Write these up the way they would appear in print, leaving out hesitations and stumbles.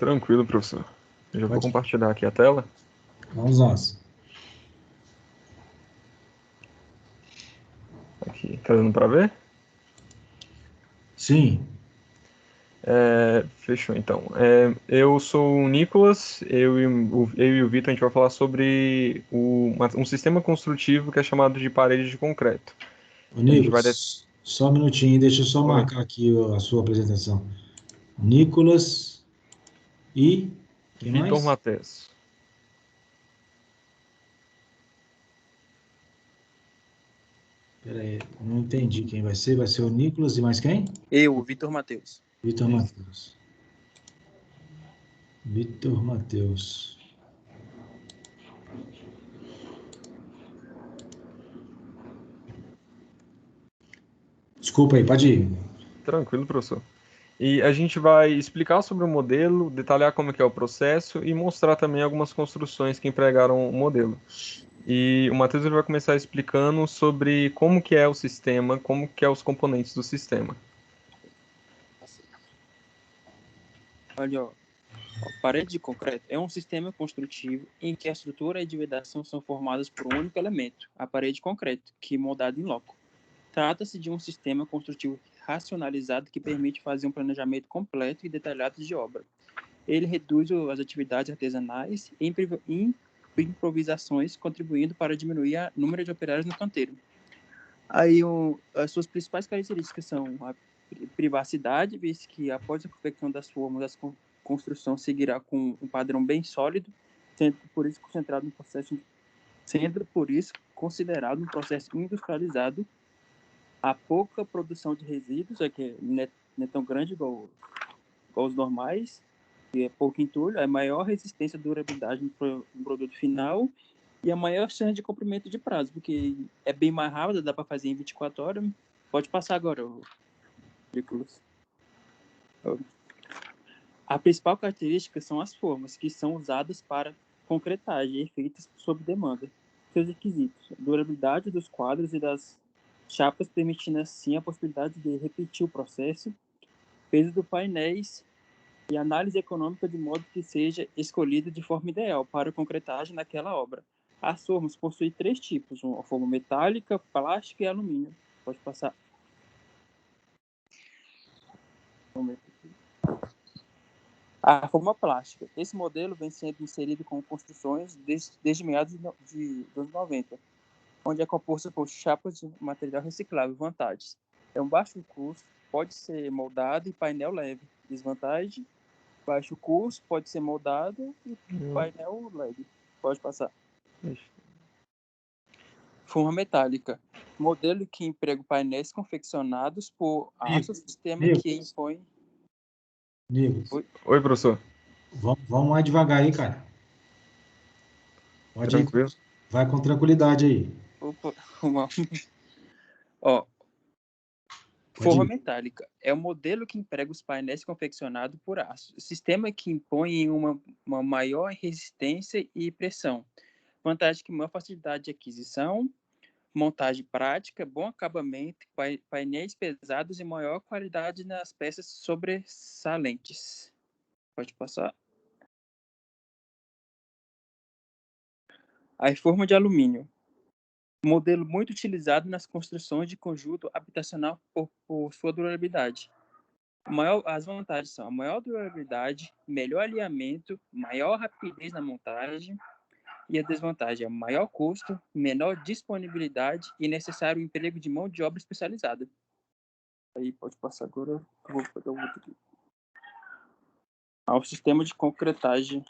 Tranquilo, professor. Eu já vou Pode ir. compartilhar aqui a tela. Vamos nós. Aqui, tá dando para ver? Sim. Fechou, então. Eu sou o Nicolas, eu e o Vitor, a gente vai falar sobre um sistema construtivo que é chamado de parede de concreto. Ô, A gente vai... Nicolas, só um minutinho, deixa eu só Oi, marcar aqui a sua apresentação. Nicolas e quem Vitor mais? Matheus. Pera aí, não entendi quem vai ser. Vai ser o Nicolas e mais quem? Eu, Vitor Matheus. Vitor Isso. Matheus. Vitor Matheus. Desculpa aí, pode ir. Tranquilo, professor. E a gente vai explicar sobre o modelo, detalhar como é que é o processo e mostrar também algumas construções que empregaram o modelo. E o Matheus ele vai começar explicando sobre como que é o sistema, como que é os componentes do sistema. Olha, ó, parede de concreto é um sistema construtivo em que a estrutura e a vedação são formadas por um único elemento, a parede de concreto, que é moldado em loco. Trata-se de um sistema construtivo racionalizado que permite fazer um planejamento completo e detalhado de obra. Ele reduz as atividades artesanais e improvisações, contribuindo para diminuir o número de operários no canteiro. Aí, as suas principais características são a privacidade, visto que após a confecção das formas, a construção seguirá com um padrão bem sólido, sendo por isso considerado um processo industrializado. A pouca produção de resíduos, que não é tão grande igual os normais, que é pouco entulho, a maior resistência e durabilidade no produto final e a maior chance de cumprimento de prazo, porque é bem mais rápido, dá para fazer em 24 horas. Pode passar agora, Nicolas. A principal característica são as formas, que são usadas para concretagem e feitas sob demanda. Seus requisitos: durabilidade dos quadros e das chapas, permitindo assim a possibilidade de repetir o processo, peso dos painéis e análise econômica de modo que seja escolhido de forma ideal para a concretagem naquela obra. As formas possuem 3 tipos: uma forma metálica, plástica e alumínio. Pode passar. A forma plástica. Esse modelo vem sendo inserido com construções desde meados dos 90, onde é composto por chapas de material reciclável. Vantagens: é um baixo custo, pode ser moldado e painel leve. Desvantagem: baixo custo, pode ser moldado e painel leve. Pode passar. Forma metálica. Modelo que emprega painéis confeccionados por aço, sistema que impõe... Nicolas. Oi, professor. Vamos mais devagar aí, cara. Pode ir. Tranquilo. Vai com tranquilidade aí. Opa, Ó, forma metálica. É o modelo que emprega os painéis confeccionados por aço. Sistema que impõe uma maior resistência e pressão. Vantagem: que maior facilidade de aquisição, montagem prática, bom acabamento, painéis pesados e maior qualidade nas peças sobressalentes. Pode passar. A forma de alumínio. Modelo muito utilizado nas construções de conjunto habitacional por sua durabilidade. As vantagens são a maior durabilidade, melhor alinhamento, maior rapidez na montagem, e a desvantagem é maior custo, menor disponibilidade e necessário o emprego de mão de obra especializada. Aí pode passar agora, eu vou pegar o outro aqui. O sistema de concretagem.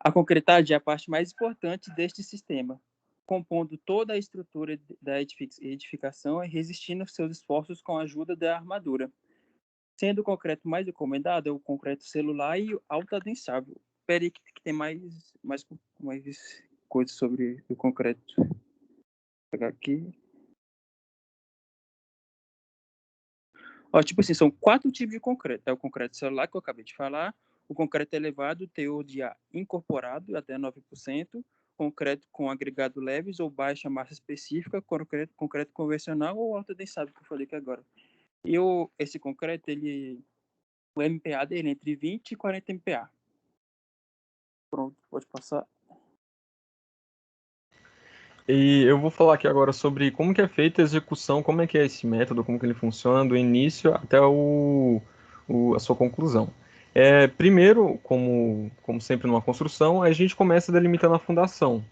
A concretagem é a parte mais importante deste sistema, compondo toda a estrutura da edificação e resistindo aos seus esforços com a ajuda da armadura. Sendo o concreto mais recomendado é o concreto celular e autoadensável. Espera aí que tem mais coisas sobre o concreto. Vou pegar aqui. Tipo assim, são 4 tipos de concreto. É o concreto celular, que eu acabei de falar, o concreto elevado, teor de ar incorporado, até 9%, concreto com agregado leves ou baixa massa específica, concreto convencional ou autoadensável, que eu falei aqui agora. E esse concreto, ele o MPa dele é entre 20 e 40 MPa. Pronto, pode passar. E eu vou falar aqui agora sobre como que é feita a execução, como é que é esse método, como que ele funciona, do início até a sua conclusão. Primeiro, como sempre numa construção, a gente começa delimitando a fundação.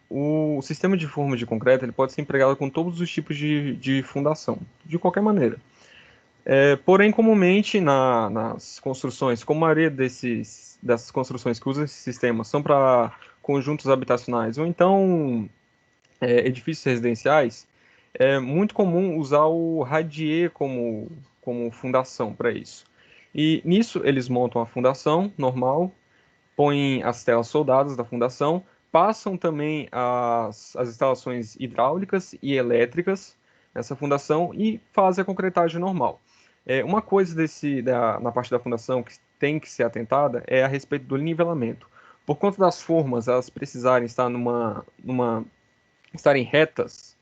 O sistema de forma de concreto ele pode ser empregado com todos os tipos de fundação, de qualquer maneira. Porém, comumente nas construções, como a maioria dessas construções que usam esse sistema são para conjuntos habitacionais ou então edifícios residenciais, é muito comum usar o radier como fundação para isso. E nisso eles montam a fundação normal, põem as telas soldadas da fundação, passam também as instalações hidráulicas e elétricas nessa fundação e fazem a concretagem normal. Uma coisa na parte da fundação que tem que ser atentada é a respeito do nivelamento. Por conta das formas, elas precisarem estar estarem retas,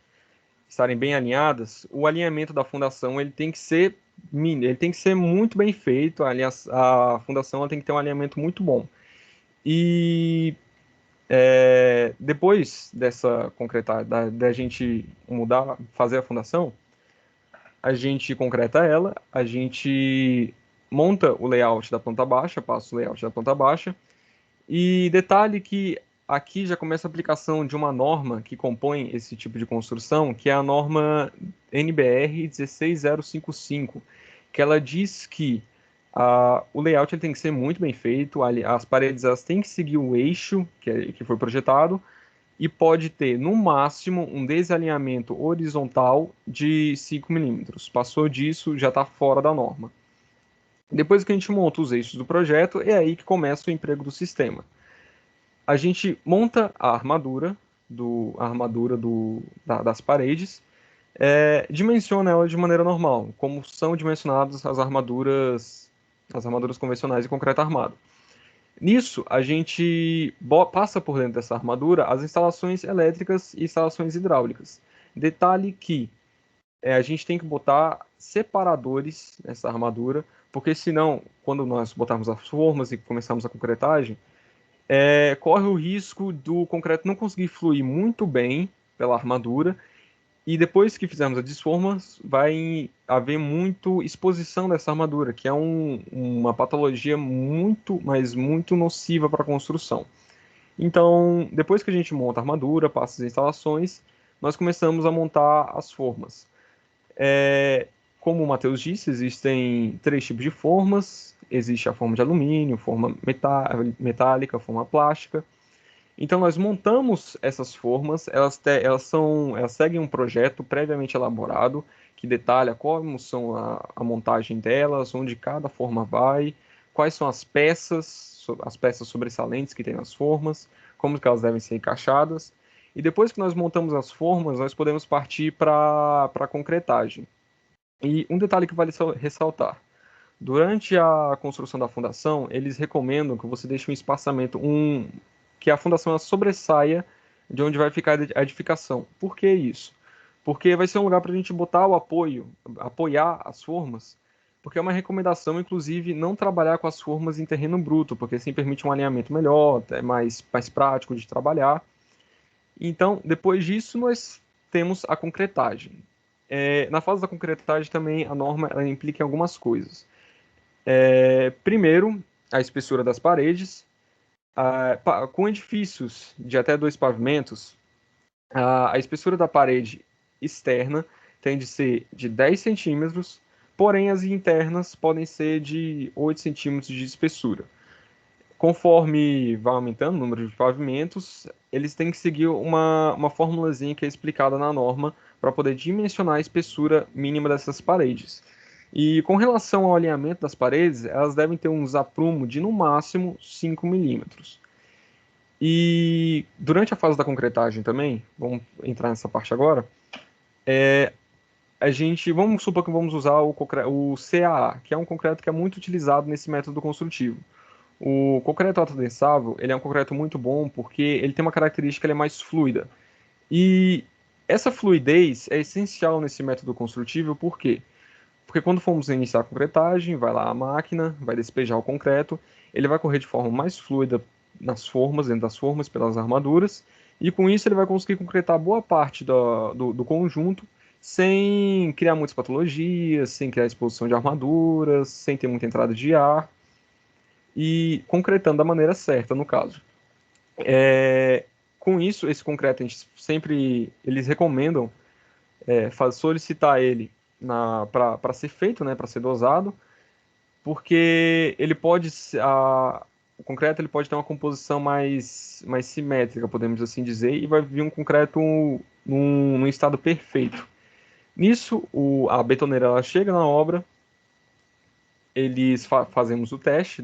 estarem bem alinhadas, o alinhamento da fundação ele tem que ser ele tem que ser muito bem feito. A fundação ela tem que ter um alinhamento muito bom. E depois dessa concretar, da gente fazer a fundação, a gente concreta ela, a gente monta o layout da planta baixa, passa o layout da planta baixa, e detalhe que aqui já começa a aplicação de uma norma que compõe esse tipo de construção, que é a norma NBR 16055, que ela diz que o layout ele tem que ser muito bem feito, as paredes elas têm que seguir o eixo que foi projetado, e pode ter, no máximo, um desalinhamento horizontal de 5 milímetros. Passou disso, já está fora da norma. Depois que a gente monta os eixos do projeto, é aí que começa o emprego do sistema. A gente monta a armadura das paredes, dimensiona ela de maneira normal, como são dimensionadas as armaduras convencionais de concreto armado. Nisso, a gente passa por dentro dessa armadura as instalações elétricas e instalações hidráulicas. Detalhe que a gente tem que botar separadores nessa armadura, porque senão, quando nós botarmos as formas e começarmos a concretagem, corre o risco do concreto não conseguir fluir muito bem pela armadura, e depois que fizermos a desforma, vai haver muito exposição dessa armadura, que é uma patologia muito, mas muito nociva para a construção. Então, depois que a gente monta a armadura, passa as instalações, nós começamos a montar as formas. Como o Matheus disse, existem 3 tipos de formas. Existe a forma de alumínio, forma metálica, forma plástica. Então, nós montamos essas formas, elas seguem um projeto previamente elaborado, que detalha como são a montagem delas, onde cada forma vai, quais são as peças sobressalentes que tem nas formas, como que elas devem ser encaixadas. E depois que nós montamos as formas, nós podemos partir para a concretagem. E um detalhe que vale ressaltar: durante a construção da fundação, eles recomendam que você deixe um espaçamento, que a fundação ela sobressaia de onde vai ficar a edificação. Por que isso? Porque vai ser um lugar para a gente botar o apoiar as formas, porque é uma recomendação, inclusive, não trabalhar com as formas em terreno bruto, porque assim permite um alinhamento melhor, é mais prático de trabalhar. Então, depois disso, nós temos a concretagem. Na fase da concretagem também a norma ela implica em algumas coisas. Primeiro, a espessura das paredes. Com edifícios de até 2 pavimentos, a espessura da parede externa tem de ser de 10 centímetros, porém as internas podem ser de 8 centímetros de espessura. Conforme vai aumentando o número de pavimentos, eles têm que seguir uma formulazinha que é explicada na norma para poder dimensionar a espessura mínima dessas paredes. E com relação ao alinhamento das paredes, elas devem ter um zaprumo de no máximo 5 milímetros. E durante a fase da concretagem também, vamos entrar nessa parte agora, vamos supor que vamos usar o CAA, que é um concreto que é muito utilizado nesse método construtivo. O concreto autodensável, ele é um concreto muito bom porque ele tem uma característica, ele é mais fluida. E essa fluidez é essencial nesse método construtivo, por quê? Porque quando formos iniciar a concretagem, vai lá a máquina, vai despejar o concreto, ele vai correr de forma mais fluida nas formas, dentro das formas, pelas armaduras, e com isso ele vai conseguir concretar boa parte do conjunto, sem criar muitas patologias, sem criar exposição de armaduras, sem ter muita entrada de ar, e concretando da maneira certa, no caso. Com isso, esse concreto, a gente sempre, eles recomendam solicitar ele para ser feito, né, para ser dosado, porque ele pode o concreto ele pode ter uma composição mais simétrica, podemos assim dizer, e vai vir um concreto num estado perfeito. Nisso, a betoneira ela chega na obra, eles fazemos o teste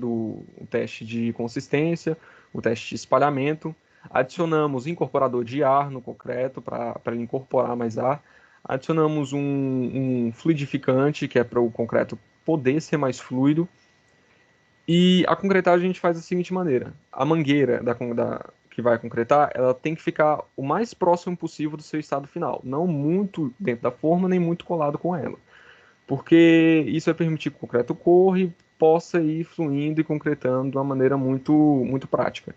de consistência, o teste de espalhamento, adicionamos incorporador de ar no concreto para ele incorporar mais ar, adicionamos um fluidificante, que é para o concreto poder ser mais fluido, e a concretagem a gente faz da seguinte maneira: a mangueira que vai concretar, ela tem que ficar o mais próximo possível do seu estado final, não muito dentro da forma, nem muito colado com ela, porque isso vai permitir que o concreto corra e possa ir fluindo e concretando de uma maneira muito prática.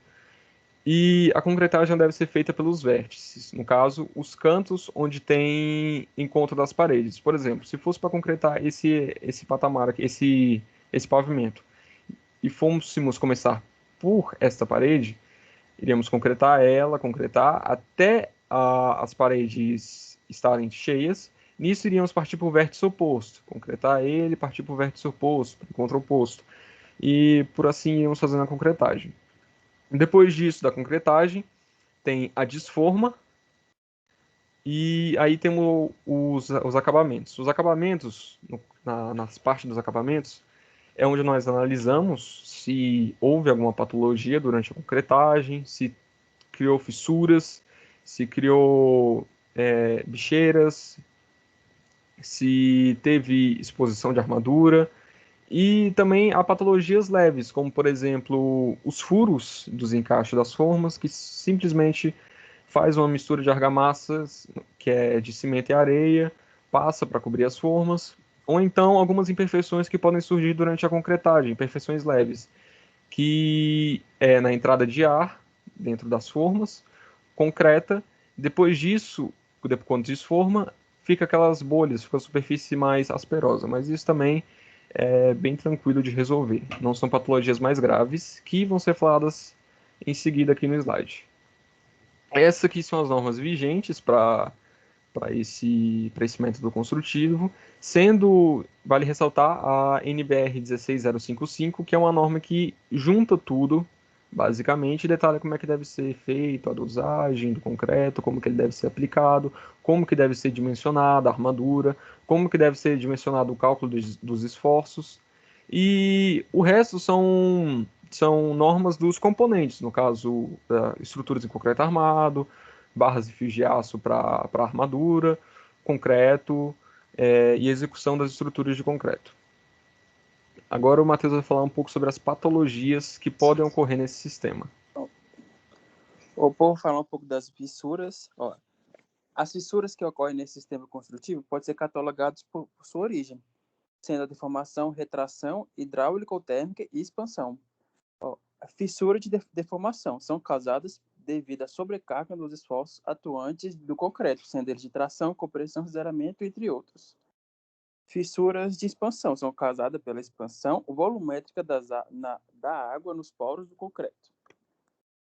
E a concretagem deve ser feita pelos vértices, no caso, os cantos onde tem encontro das paredes. Por exemplo, se fosse para concretar esse patamar aqui, esse pavimento, e fôssemos começar por esta parede, iríamos concretar até as paredes estarem cheias. Nisso iríamos partir para o vértice oposto, concretar ele, partir para o vértice oposto, encontro oposto. E por assim iríamos fazendo a concretagem. Depois disso, da concretagem, tem a desforma, e aí temos os acabamentos. Os acabamentos, nas partes dos acabamentos, é onde nós analisamos se houve alguma patologia durante a concretagem, se criou fissuras, se criou bicheiras, se teve exposição de armadura, e também há patologias leves, como por exemplo os furos dos encaixes das formas, que simplesmente faz uma mistura de argamassas, que é de cimento e areia, passa para cobrir as formas, ou então algumas imperfeições que podem surgir durante a concretagem, imperfeições leves, que é na entrada de ar dentro das formas, concreta. Depois disso, quando desforma, fica aquelas bolhas, fica a superfície mais asperosa, mas isso também é bem tranquilo de resolver. Não são patologias mais graves, que vão ser faladas em seguida aqui no slide. Essas aqui são as normas vigentes para esse método construtivo, sendo, vale ressaltar, a NBR 16055, que é uma norma que junta tudo, basicamente, e detalha como é que deve ser feito a dosagem do concreto, como que ele deve ser aplicado, como que deve ser dimensionada a armadura, como que deve ser dimensionado o cálculo dos esforços, e o resto são normas dos componentes, no caso, estruturas em concreto armado, barras e fios de aço para armadura, concreto e execução das estruturas de concreto. Agora o Matheus vai falar um pouco sobre as patologias que podem ocorrer nesse sistema. Vou falar um pouco das fissuras. Ó, as fissuras que ocorrem nesse sistema construtivo podem ser catalogadas por sua origem, sendo a deformação, retração, hidráulica ou térmica e expansão. Ó, a fissura de deformação são causadas devido à sobrecarga dos esforços atuantes do concreto, sendo eles de tração, compressão, zeramento, entre outros. Fissuras de expansão são causadas pela expansão volumétrica da água nos poros do concreto.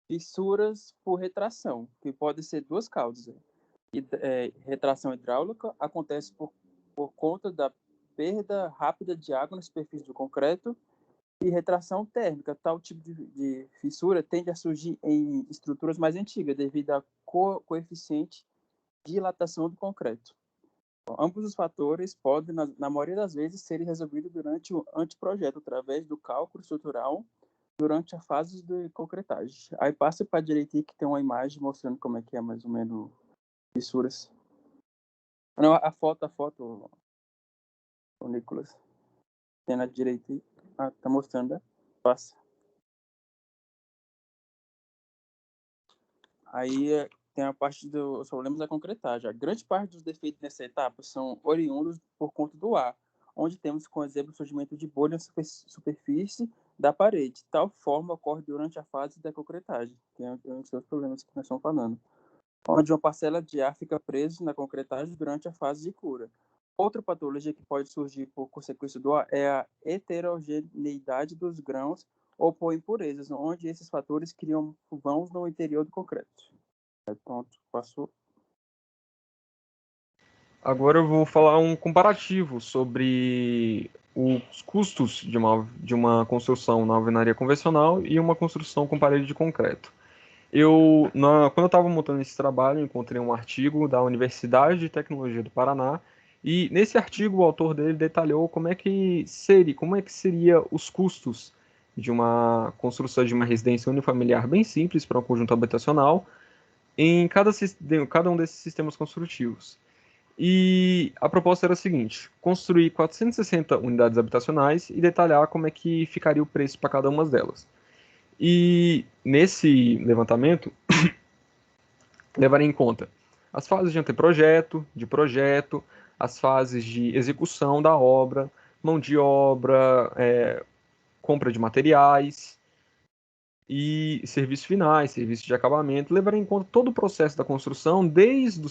Fissuras por retração, que podem ser duas causas. Retração hidráulica acontece por conta da perda rápida de água na superfície do concreto, e retração térmica. Tal tipo de fissura tende a surgir em estruturas mais antigas, devido ao coeficiente de dilatação do concreto. Ambos os fatores podem, na maioria das vezes, serem resolvidos durante o anteprojeto, através do cálculo estrutural durante a fase de concretagem. Aí passa para a direita aí, que tem uma imagem mostrando como é que é mais ou menos fissuras. Não, a foto, o Nicolas. Tem na direita aí. Ah, tá mostrando, né? Passa. Aí tem a parte dos problemas da concretagem. A grande parte dos defeitos nessa etapa são oriundos por conta do ar, onde temos, como exemplo, o surgimento de bolhas na superfície da parede. Tal forma ocorre durante a fase da concretagem, que é um dos problemas que nós estamos falando, onde uma parcela de ar fica presa na concretagem durante a fase de cura. Outra patologia que pode surgir por consequência do ar é a heterogeneidade dos grãos ou por impurezas, onde esses fatores criam vãos no interior do concreto. Pronto, passou. Agora eu vou falar um comparativo sobre os custos de uma construção na alvenaria convencional e uma construção com parede de concreto. Quando eu estava montando esse trabalho, eu encontrei um artigo da Universidade de Tecnologia do Paraná, e nesse artigo o autor dele detalhou como é que seria os custos de uma construção de uma residência unifamiliar bem simples para um conjunto habitacional em cada um desses sistemas construtivos. E a proposta era a seguinte: construir 460 unidades habitacionais e detalhar como é que ficaria o preço para cada uma delas. E nesse levantamento, levarem em conta as fases de anteprojeto, de projeto, as fases de execução da obra, mão de obra, compra de materiais e serviços finais, serviços de acabamento, levarem em conta todo o processo da construção, desde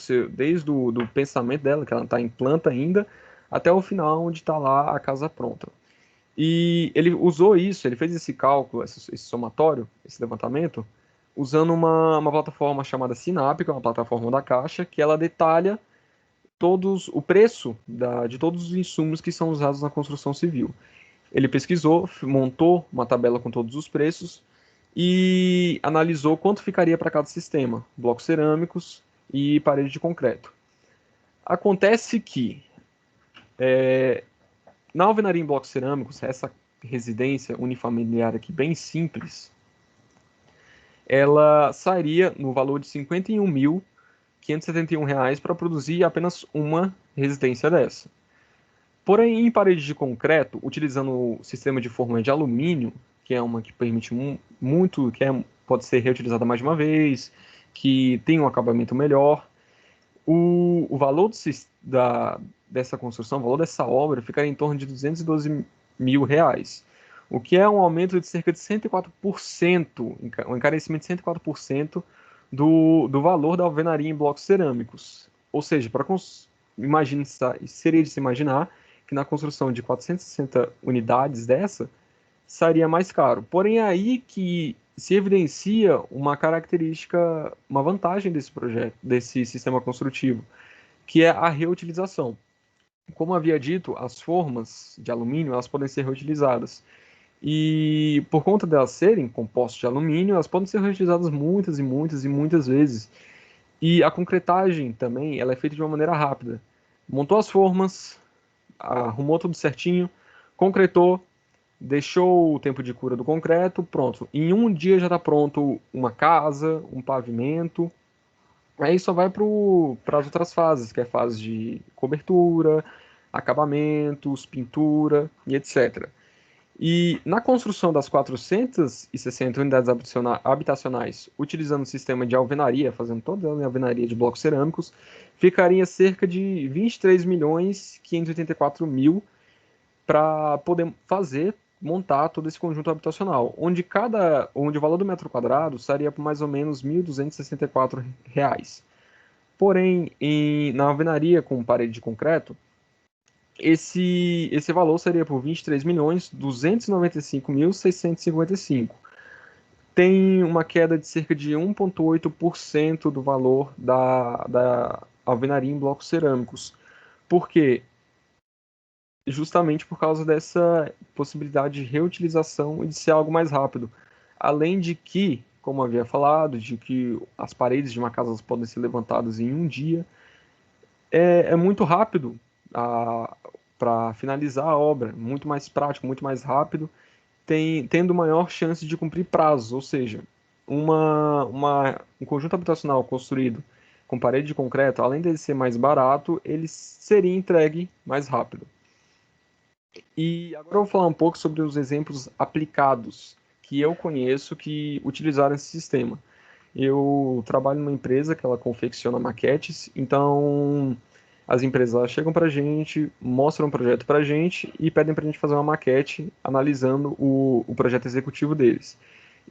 o do pensamento dela, que ela está em planta ainda, até o final, onde está lá a casa pronta. E ele usou isso, ele fez esse cálculo, esse somatório, esse levantamento, usando uma plataforma chamada Sinap, que é uma plataforma da Caixa, que ela detalha o preço de todos os insumos que são usados na construção civil. Ele pesquisou, montou uma tabela com todos os preços e analisou quanto ficaria para cada sistema, blocos cerâmicos e parede de concreto. Acontece que na alvenaria em blocos cerâmicos, essa residência unifamiliar aqui bem simples, ela sairia no valor de R$ 51.571 para produzir apenas uma residência dessa. Porém, em parede de concreto, utilizando o sistema de forma de alumínio, que é uma que permite muito, pode ser reutilizada mais de uma vez, que tem um acabamento melhor, o valor dessa construção, o valor dessa obra, ficaria em torno de R$ 212 mil, o que é um aumento de cerca de 104%, um encarecimento de 104% do valor da alvenaria em blocos cerâmicos. Ou seja, seria de se imaginar que na construção de 460 unidades dessa, seria mais caro. Porém, é aí que se evidencia uma característica, uma vantagem desse projeto, desse sistema construtivo, que é a reutilização. Como havia dito, as formas de alumínio elas podem ser reutilizadas. E por conta delas serem compostos de alumínio, elas podem ser reutilizadas muitas e muitas e muitas vezes. E a concretagem também ela é feita de uma maneira rápida. Montou as formas, arrumou tudo certinho, concretou, deixou o tempo de cura do concreto, pronto. Em um dia já está pronto uma casa, um pavimento. Aí só vai para as outras fases, que é a fase de cobertura, acabamentos, pintura e etc. E na construção das 460 unidades habitacionais, utilizando o sistema de alvenaria, fazendo toda a alvenaria de blocos cerâmicos, ficaria cerca de 23.584.000 para poder montar todo esse conjunto habitacional, onde o valor do metro quadrado estaria por mais ou menos R$ 1.264. Porém, na alvenaria com parede de concreto, esse valor seria por R$ 23.295.655. Tem uma queda de cerca de 1,8% do valor da alvenaria em blocos cerâmicos. Por quê? Justamente por causa dessa possibilidade de reutilização e de ser algo mais rápido. Além de que, como havia falado, de que as paredes de uma casa podem ser levantadas em um dia, é muito rápido para finalizar a obra, muito mais prático, muito mais rápido, tendo maior chance de cumprir prazos, ou seja, um conjunto habitacional construído com parede de concreto, além de ser mais barato, ele seria entregue mais rápido. E agora eu vou falar um pouco sobre os exemplos aplicados que eu conheço que utilizaram esse sistema. Eu trabalho numa empresa que ela confecciona maquetes, então as empresas elas chegam para a gente, mostram um projeto para a gente e pedem para a gente fazer uma maquete analisando o projeto executivo deles.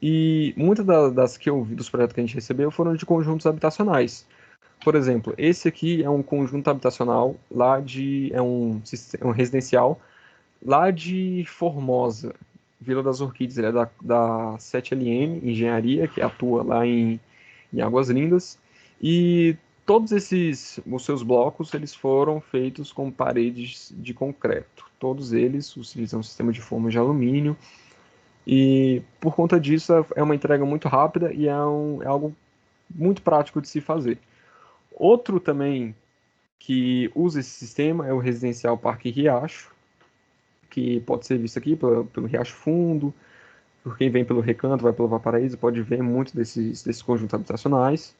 E muitas das que eu vi dos projetos que a gente recebeu foram de conjuntos habitacionais. Por exemplo, esse aqui é um conjunto habitacional é um residencial lá de Formosa, Vila das Orquídeas. Ele é da 7LM Engenharia, que atua lá em Águas Lindas. E todos os seus blocos, eles foram feitos com paredes de concreto. Todos eles utilizam um sistema de forma de alumínio. E por conta disso é uma entrega muito rápida e é algo muito prático de se fazer. Outro também que usa esse sistema é o Residencial Parque Riacho, que pode ser visto aqui pelo Riacho Fundo. Por quem vem pelo Recanto, vai pelo Valparaíso, pode ver muito desses conjuntos habitacionais.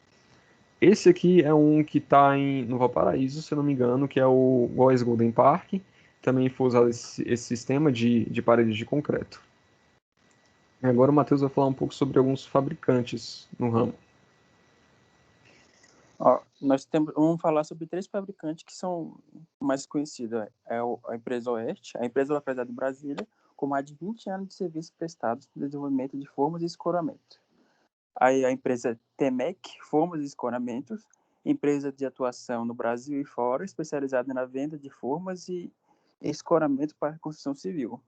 Esse aqui é um que está no Valparaíso, se eu não me engano, que é o Góes Golden Park. Também foi usado esse sistema de paredes de concreto. Agora o Matheus vai falar um pouco sobre alguns fabricantes no ramo. Vamos falar sobre 3 fabricantes que são mais conhecidos. A Empresa Oeste, a empresa localizada em Brasília, com mais de 20 anos de serviços prestados no desenvolvimento de formas e escoramento. Aí a empresa Temec, Formas e Escoramentos, empresa de atuação no Brasil e fora, especializada na venda de formas e escoramento para construção civil.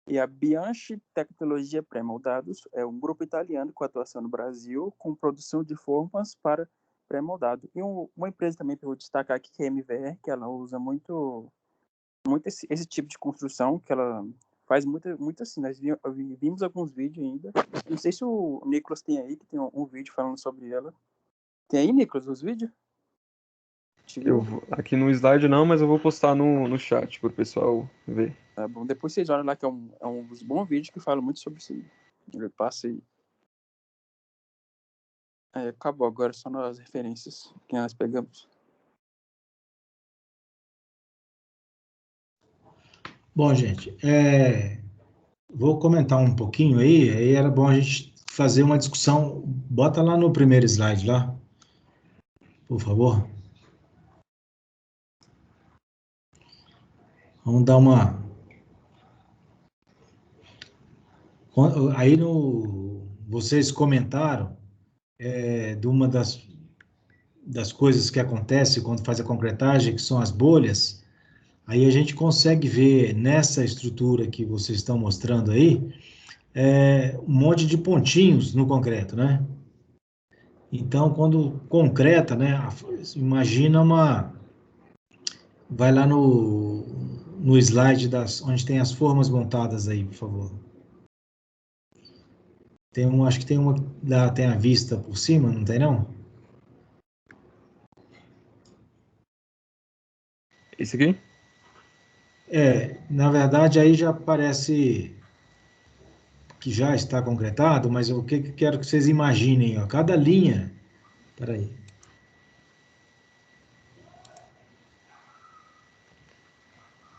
E a Bianchi Tecnologia Pré-Moldados é um grupo italiano com atuação no Brasil, com produção de formas para pré-moldado. E uma empresa também que eu vou destacar aqui, que é a MVR, que ela usa muito esse tipo de construção, que ela faz muito assim. Nós vimos alguns vídeos ainda. Não sei se o Nicolas tem aí, que tem um vídeo falando sobre ela. Tem aí, Nicolas, os vídeos? Aqui no slide não, mas eu vou postar no chat para o pessoal ver. Tá bom, depois vocês olham lá, que é um dos bons vídeos que fala muito sobre isso aí. Ele passa aí. Acabou agora, só nas referências que nós pegamos. Bom, gente, vou comentar um pouquinho aí era bom a gente fazer uma discussão. Bota lá no primeiro slide lá, por favor. Vamos dar uma... Aí vocês comentaram de uma das coisas que acontece quando faz a concretagem, que são as bolhas. Aí a gente consegue ver nessa estrutura que vocês estão mostrando aí, um monte de pontinhos no concreto, né? Então, quando concreta, né, imagina vai lá no slide onde tem as formas montadas aí, por favor. Acho que tem uma lá, tem a vista por cima, não tem não? Esse aqui? Na verdade, aí já parece que já está concretado, mas o que quero que vocês imaginem, ó, cada linha... Peraí.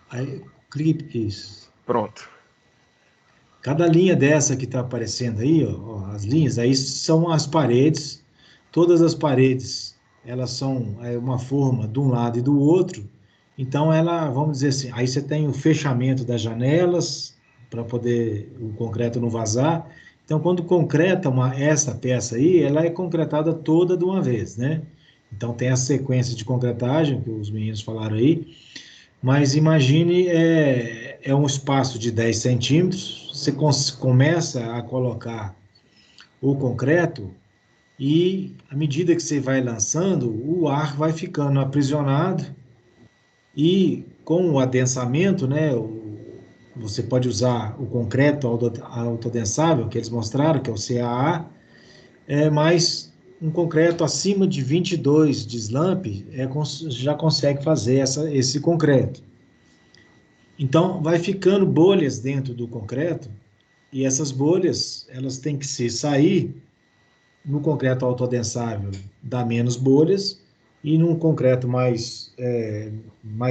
Aí, clique, isso. Pronto. Cada linha dessa que está aparecendo aí, ó, as linhas, aí são as paredes. Todas as paredes, elas são uma forma de um lado e do outro. Então, vamos dizer assim, aí você tem o fechamento das janelas, para poder o concreto não vazar. Então, quando concreta essa peça aí, ela é concretada toda de uma vez, né? Então, tem a sequência de concretagem, que os meninos falaram aí. Mas imagine, um espaço de 10 centímetros, você começa a colocar o concreto e, à medida que você vai lançando, o ar vai ficando aprisionado e, com o adensamento, né, você pode usar o concreto autodensável, que eles mostraram, que é o CAA, mas um concreto acima de 22 de slump já consegue fazer esse concreto. Então, vai ficando bolhas dentro do concreto, e essas bolhas, elas têm que sair no concreto autoadensável, dá menos bolhas, e num concreto mais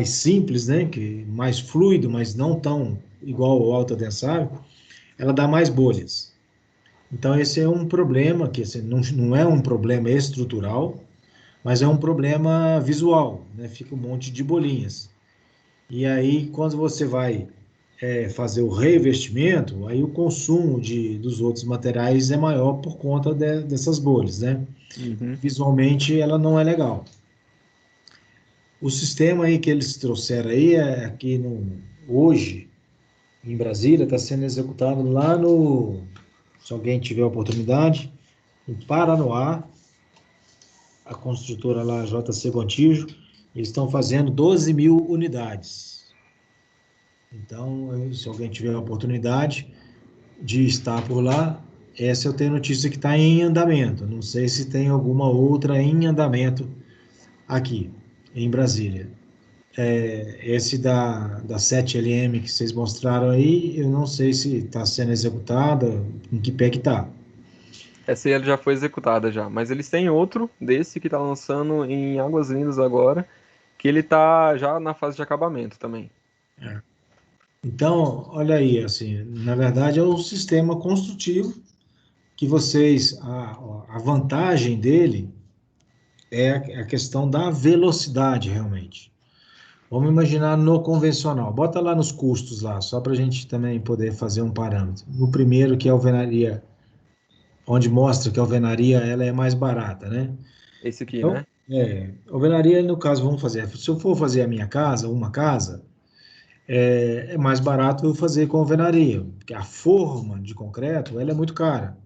simples, né, mais fluido, mas não tão igual ao autoadensável, ela dá mais bolhas. Então, esse é um problema, que não é um problema estrutural, mas é um problema visual, né? Fica um monte de bolinhas. E aí, quando você vai fazer o revestimento, aí o consumo dos outros materiais é maior por conta dessas bolhas, né? Uhum. Visualmente, ela não é legal. O sistema aí que eles trouxeram aí é aqui hoje, em Brasília, está sendo executado lá se alguém tiver oportunidade, em Paranoá, a construtora lá, JC Gontijo, eles estão fazendo 12 mil unidades. Então, se alguém tiver a oportunidade de estar por lá, essa eu tenho notícia que está em andamento. Não sei se tem alguma outra em andamento aqui, em Brasília. Esse da 7LM que vocês mostraram aí, eu não sei se está sendo executada, em que pé que está. Essa aí ela já foi executada já, mas eles têm outro desse que tá lançando em Águas Lindas agora, que ele tá já na fase de acabamento também. Então, olha aí, assim, na verdade é um sistema construtivo que a vantagem dele é a questão da velocidade, realmente. Vamos imaginar no convencional. Bota lá nos custos lá, só para a gente também poder fazer um parâmetro. No primeiro, que é a alvenaria, onde mostra que a alvenaria ela é mais barata, né? Esse aqui, Então, né? alvenaria, no caso, vamos fazer. Se eu for fazer a minha casa, uma casa, é mais barato eu fazer com alvenaria, porque a forma de concreto, ela é muito cara.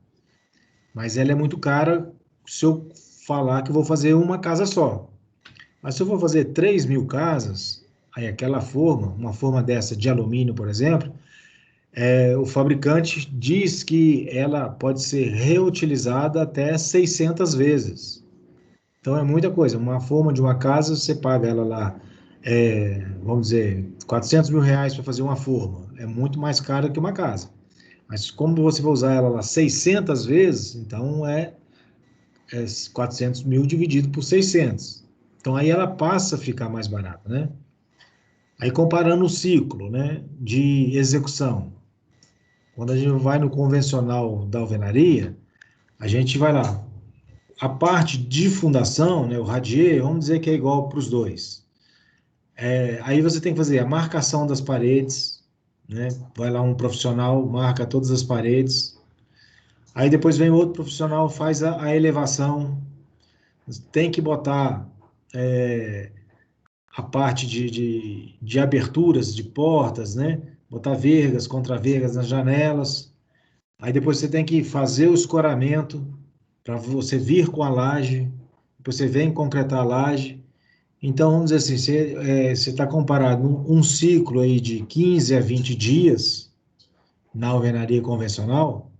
Mas ela é muito cara se eu falar que eu vou fazer uma casa só. Mas se eu vou fazer 3 mil casas, aí aquela forma, uma forma dessa de alumínio, por exemplo, o fabricante diz que ela pode ser reutilizada até 600 vezes. Então é muita coisa. Uma forma de uma casa, você paga ela lá, vamos dizer, 400 mil reais para fazer uma forma. É muito mais cara que uma casa. Mas como você vai usar ela lá 600 vezes, então é 400 mil dividido por 600. Então aí ela passa a ficar mais barata, né? Aí comparando o ciclo, né, de execução. Quando a gente vai no convencional da alvenaria, a gente vai lá. A parte de fundação, né, o radier, vamos dizer que é igual para os dois. Aí você tem que fazer a marcação das paredes, né? Vai lá um profissional, marca todas as paredes. Aí depois vem outro profissional, faz a elevação. Tem que botar a parte de aberturas de portas, né? Botar vergas, contravergas nas janelas. Aí depois você tem que fazer o escoramento para você vir com a laje. Depois você vem concretar a laje. Então, vamos dizer assim, você está comparando um ciclo aí de 15 a 20 dias na alvenaria convencional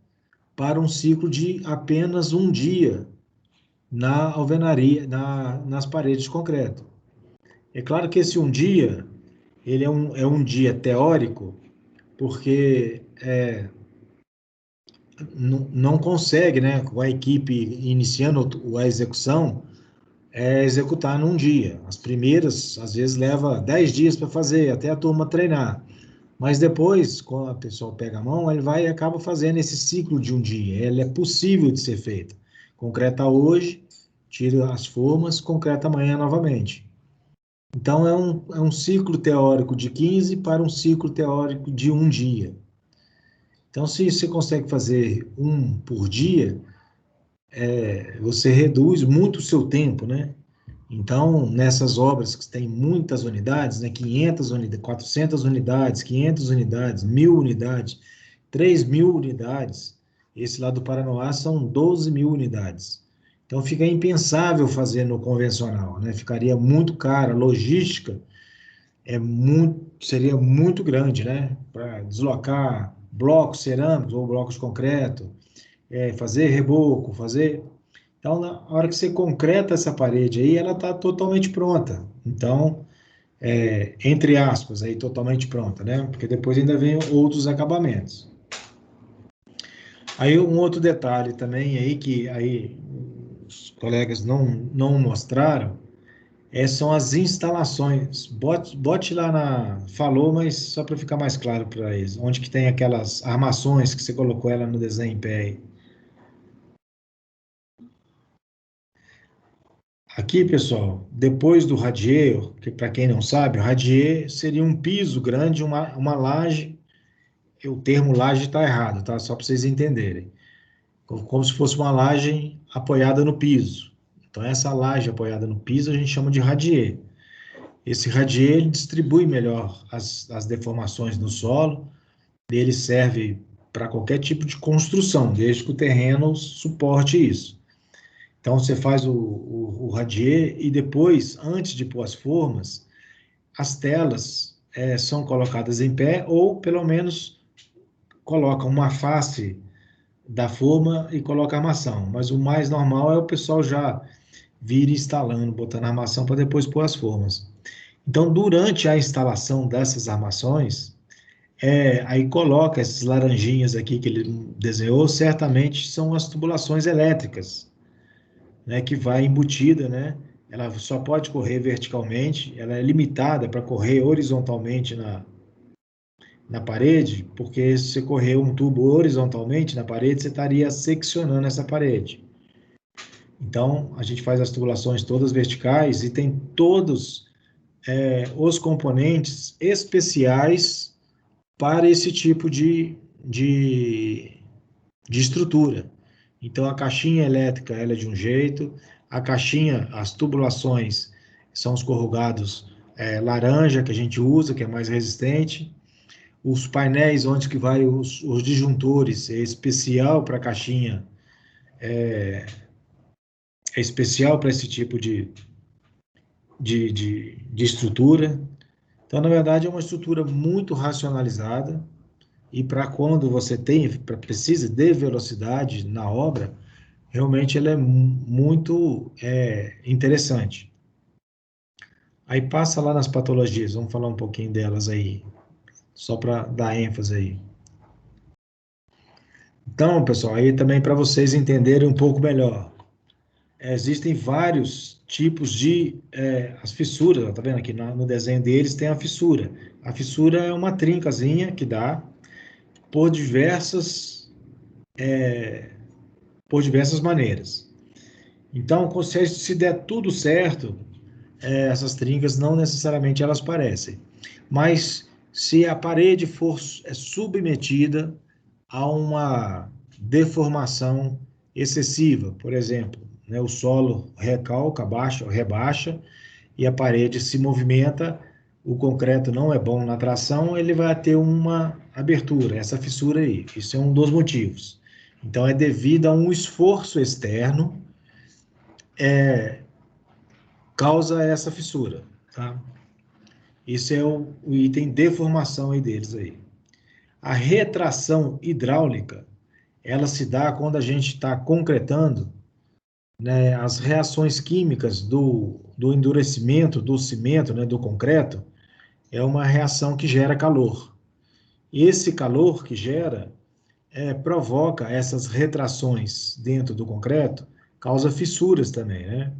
para um ciclo de apenas um dia na alvenaria, nas paredes de concreto. É claro que esse um dia, ele é um dia teórico, porque não consegue, né, com a equipe iniciando a execução, executar num dia. As primeiras, às vezes, leva 10 dias para fazer, até a turma treinar. Mas depois, quando a pessoa pega a mão, ele vai e acaba fazendo esse ciclo de um dia. Ele é possível de ser feito. Concreta hoje, tira as formas, concreta amanhã novamente. Então, é um ciclo teórico de 15 para um ciclo teórico de um dia. Então, se você consegue fazer um por dia, você reduz muito o seu tempo, né? Então, nessas obras que tem muitas unidades, né, 500 unidades, 400 unidades, 500 unidades, 1.000 unidades, 3.000 unidades, esse lá do Paranoá são 12 mil unidades. Então, fica impensável fazer no convencional, né? Ficaria muito caro, a logística seria muito grande, né? Para deslocar blocos cerâmicos ou blocos de concreto, fazer reboco, fazer. Então, na hora que você concreta essa parede aí, ela está totalmente pronta. Então, entre aspas, aí totalmente pronta, né? Porque depois ainda vem outros acabamentos. Aí um outro detalhe também aí que aí os colegas não mostraram são as instalações. Bote lá falou, mas só para ficar mais claro para eles, onde que tem aquelas armações que você colocou ela no desenho em pé aí. Aqui, pessoal, depois do radier, que para quem não sabe, o radier seria um piso grande, uma laje. O termo laje está errado, tá? Só para vocês entenderem. Como se fosse uma laje apoiada no piso. Então, essa laje apoiada no piso a gente chama de radier. Esse radier ele distribui melhor as deformações no solo. Ele serve para qualquer tipo de construção, desde que o terreno suporte isso. Então, você faz o radier e depois, antes de pôr as formas, as telas são colocadas em pé ou, pelo menos, colocam uma face da forma e coloca a armação. Mas o mais normal é o pessoal já vir instalando, botando a armação para depois pôr as formas. Então, durante a instalação dessas armações, aí coloca essas laranjinhas aqui que ele desenhou, certamente são as tubulações elétricas, né, que vai embutida, né? Ela só pode correr verticalmente, ela é limitada para correr horizontalmente na parede, porque se você correr um tubo horizontalmente na parede, você estaria seccionando essa parede. Então, a gente faz as tubulações todas verticais e tem todos os componentes especiais para esse tipo de estrutura. Então, a caixinha elétrica ela é de um jeito, a caixinha, as tubulações são os corrugados laranja que a gente usa, que é mais resistente. Os painéis onde que vai os disjuntores é especial para a caixinha, é especial para esse tipo de estrutura. Então, na verdade, é uma estrutura muito racionalizada e para quando você precisa de velocidade na obra, realmente ela é muito interessante. Aí passa lá nas patologias, vamos falar um pouquinho delas aí, só para dar ênfase aí. Então, pessoal, aí também para vocês entenderem um pouco melhor, existem vários tipos de as fissuras, tá vendo aqui no desenho deles tem a fissura. A fissura é uma trincazinha que dá por diversas maneiras. Então, se der tudo certo, essas trincas não necessariamente elas aparecem. Mas se a parede for submetida a uma deformação excessiva, por exemplo, né, o solo recalca, rebaixa, e a parede se movimenta, o concreto não é bom na tração, ele vai ter uma abertura, essa fissura aí. Isso é um dos motivos. Então, é devido a um esforço externo, causa essa fissura, tá? Isso é o item deformação aí deles aí. A retração hidráulica, ela se dá quando a gente está concretando, né, as reações químicas do endurecimento do cimento, né, do concreto, é uma reação que gera calor. E esse calor que gera provoca essas retrações dentro do concreto, causa fissuras também, né?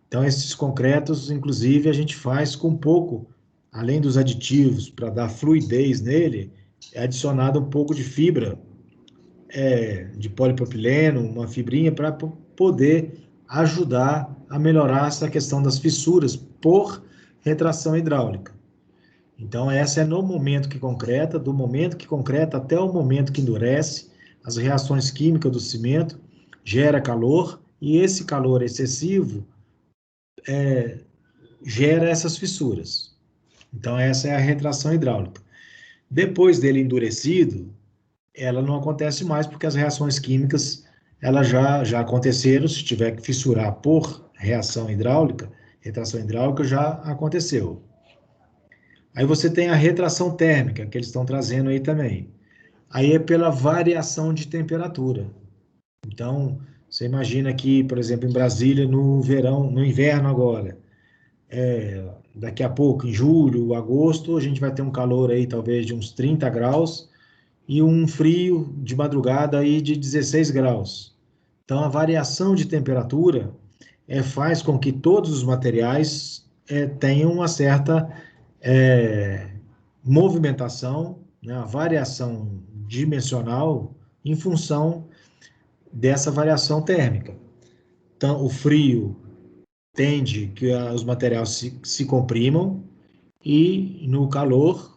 Então, esses concretos, inclusive, a gente faz com pouco, além dos aditivos, para dar fluidez nele, é adicionado um pouco de fibra de polipropileno, uma fibrinha, para poder ajudar a melhorar essa questão das fissuras por retração hidráulica. Então, essa é no momento que concreta, do momento que concreta até o momento que endurece, as reações químicas do cimento gera calor, e esse calor excessivo gera essas fissuras. Então, essa é a retração hidráulica. Depois dele endurecido, ela não acontece mais, porque as reações químicas elas já aconteceram. Se tiver que fissurar por retração hidráulica já aconteceu. Aí você tem a retração térmica, que eles estão trazendo aí também. Aí é pela variação de temperatura. Então, você imagina que, por exemplo, em Brasília, no verão, no inverno agora, daqui a pouco, em julho, agosto, a gente vai ter um calor aí talvez de uns 30 graus e um frio de madrugada aí de 16 graus. Então, a variação de temperatura faz com que todos os materiais tenham uma certa movimentação, né, a variação dimensional em função dessa variação térmica. Então, o frio tende que os materiais se comprimam e no calor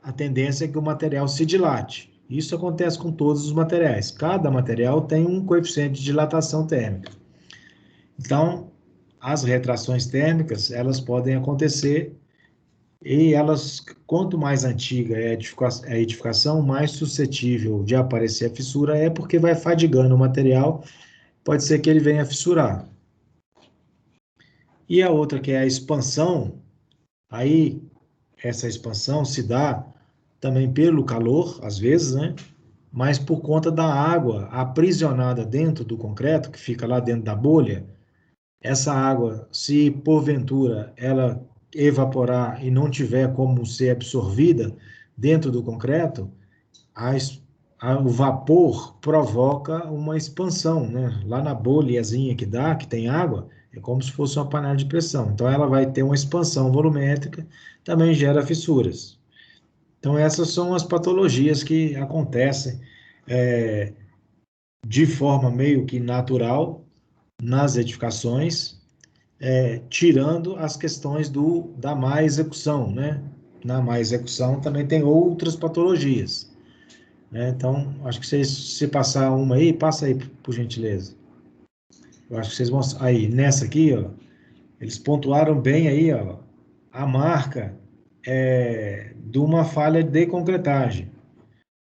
a tendência é que o material se dilate. Isso acontece com todos os materiais. Cada material tem um coeficiente de dilatação térmica. Então, as retrações térmicas, elas podem acontecer e elas, quanto mais antiga é a edificação, mais suscetível de aparecer a fissura é porque vai fadigando o material, pode ser que ele venha a fissurar. E a outra, que é a expansão, aí essa expansão se dá também pelo calor, às vezes, né? Mas por conta da água aprisionada dentro do concreto, que fica lá dentro da bolha, essa água, se porventura ela evaporar e não tiver como ser absorvida dentro do concreto, o vapor provoca uma expansão, né? Lá na bolhazinha que dá, que tem água, é como se fosse uma panela de pressão. Então ela vai ter uma expansão volumétrica, também gera fissuras. Então essas são as patologias que acontecem de forma meio que natural nas edificações, tirando as questões da má execução, né? Na má execução também tem outras patologias, né? Então, acho que se passar uma aí, passa aí, por gentileza. Eu acho que vocês vão... Aí, nessa aqui, ó, eles pontuaram bem aí, ó, a marca de uma falha de concretagem.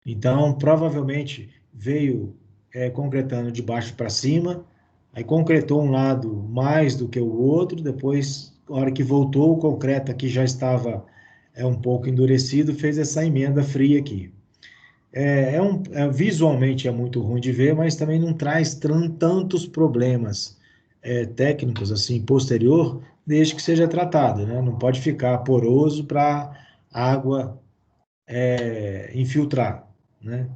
Então, provavelmente, veio concretando de baixo para cima, aí concretou um lado mais do que o outro, depois, na hora que voltou, o concreto aqui já estava um pouco endurecido, fez essa emenda fria aqui. Visualmente é muito ruim de ver, mas também não traz tantos problemas técnicos assim posterior, desde que seja tratado, né? Não pode ficar poroso para água infiltrar, né?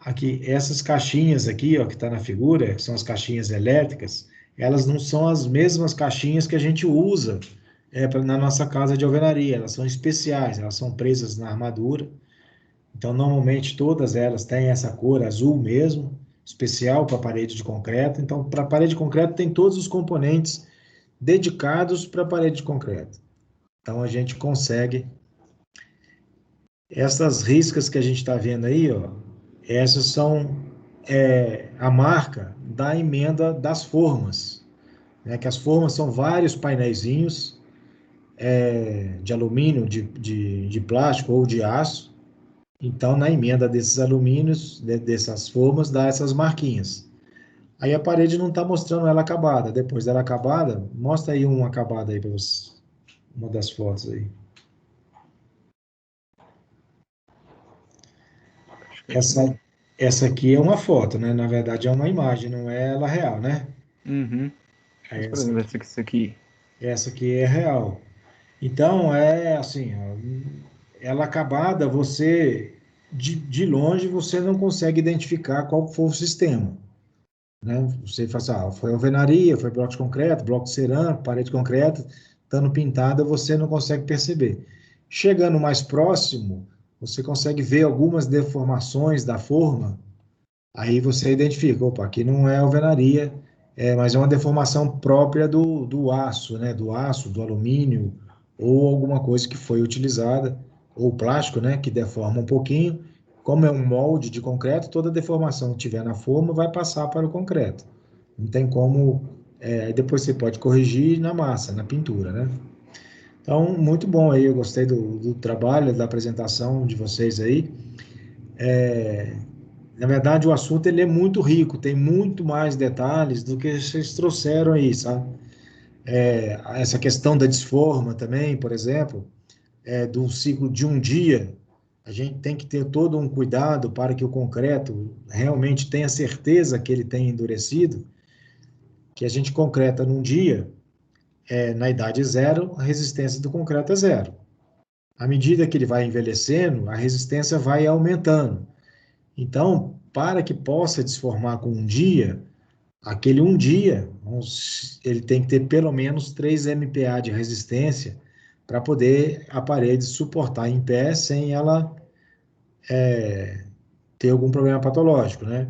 Aqui, essas caixinhas aqui, ó, que está na figura, que são as caixinhas elétricas, elas não são as mesmas caixinhas que a gente usa na nossa casa de alvenaria, elas são especiais, elas são presas na armadura. Então, normalmente, todas elas têm essa cor azul mesmo, especial para parede de concreto. Então, para a parede de concreto, tem todos os componentes dedicados para a parede de concreto. Então, a gente consegue... Essas riscas que a gente está vendo aí, ó, essas são a marca da emenda das formas, né? Que as formas são vários painéisinhos de alumínio, de plástico ou de aço. Então, na emenda desses alumínios, dessas formas, dá essas marquinhas. Aí a parede não está mostrando ela acabada. Depois dela acabada, mostra aí uma acabada aí para você, uma das fotos aí. Essa aqui é uma foto, né? Na verdade é uma imagem, não é ela real, né? Uhum. Mas, por exemplo, essa aqui. Essa aqui é real. Então, é assim, ó, ela acabada, você, de longe, você não consegue identificar qual foi o sistema, né? Você fala assim, foi alvenaria, foi bloco de concreto, bloco de cerâmica, parede de concreto, estando pintada, você não consegue perceber. Chegando mais próximo, você consegue ver algumas deformações da forma, aí você identifica, opa, aqui não é alvenaria, mas é uma deformação própria do aço, né? Do aço, do alumínio, ou alguma coisa que foi utilizada, ou plástico, né? Que deforma um pouquinho. Como é um molde de concreto, toda deformação que tiver na forma vai passar para o concreto. Não tem como... depois você pode corrigir na massa, na pintura, né? Então, muito bom aí, eu gostei do trabalho, da apresentação de vocês aí. Na verdade, o assunto ele é muito rico, tem muito mais detalhes do que vocês trouxeram aí, sabe? Essa questão da desforma também, por exemplo, do ciclo de um dia, a gente tem que ter todo um cuidado para que o concreto realmente tenha certeza que ele tem endurecido, que a gente concreta num dia, na idade zero, a resistência do concreto é zero. À medida que ele vai envelhecendo, a resistência vai aumentando. Então, para que possa desformar com um dia, aquele um dia, ele tem que ter pelo menos 3 MPa de resistência para poder a parede suportar em pé sem ela ter algum problema patológico, né?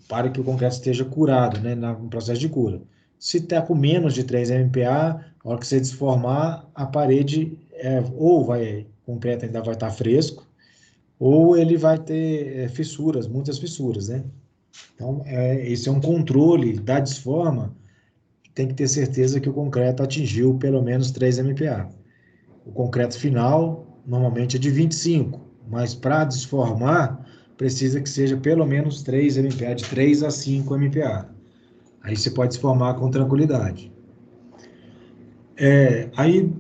Para que o concreto esteja curado, né, no processo de cura. Se está com menos de 3 MPa, a hora que você desformar, a parede ou o concreto ainda vai estar fresco, ou ele vai ter fissuras, muitas fissuras, né? Então, esse é um controle da desforma, tem que ter certeza que o concreto atingiu pelo menos 3 MPa. O concreto final, normalmente é de 25, mas para desformar, precisa que seja pelo menos 3 MPa, de 3 a 5 MPa. Aí você pode desformar com tranquilidade. Aí,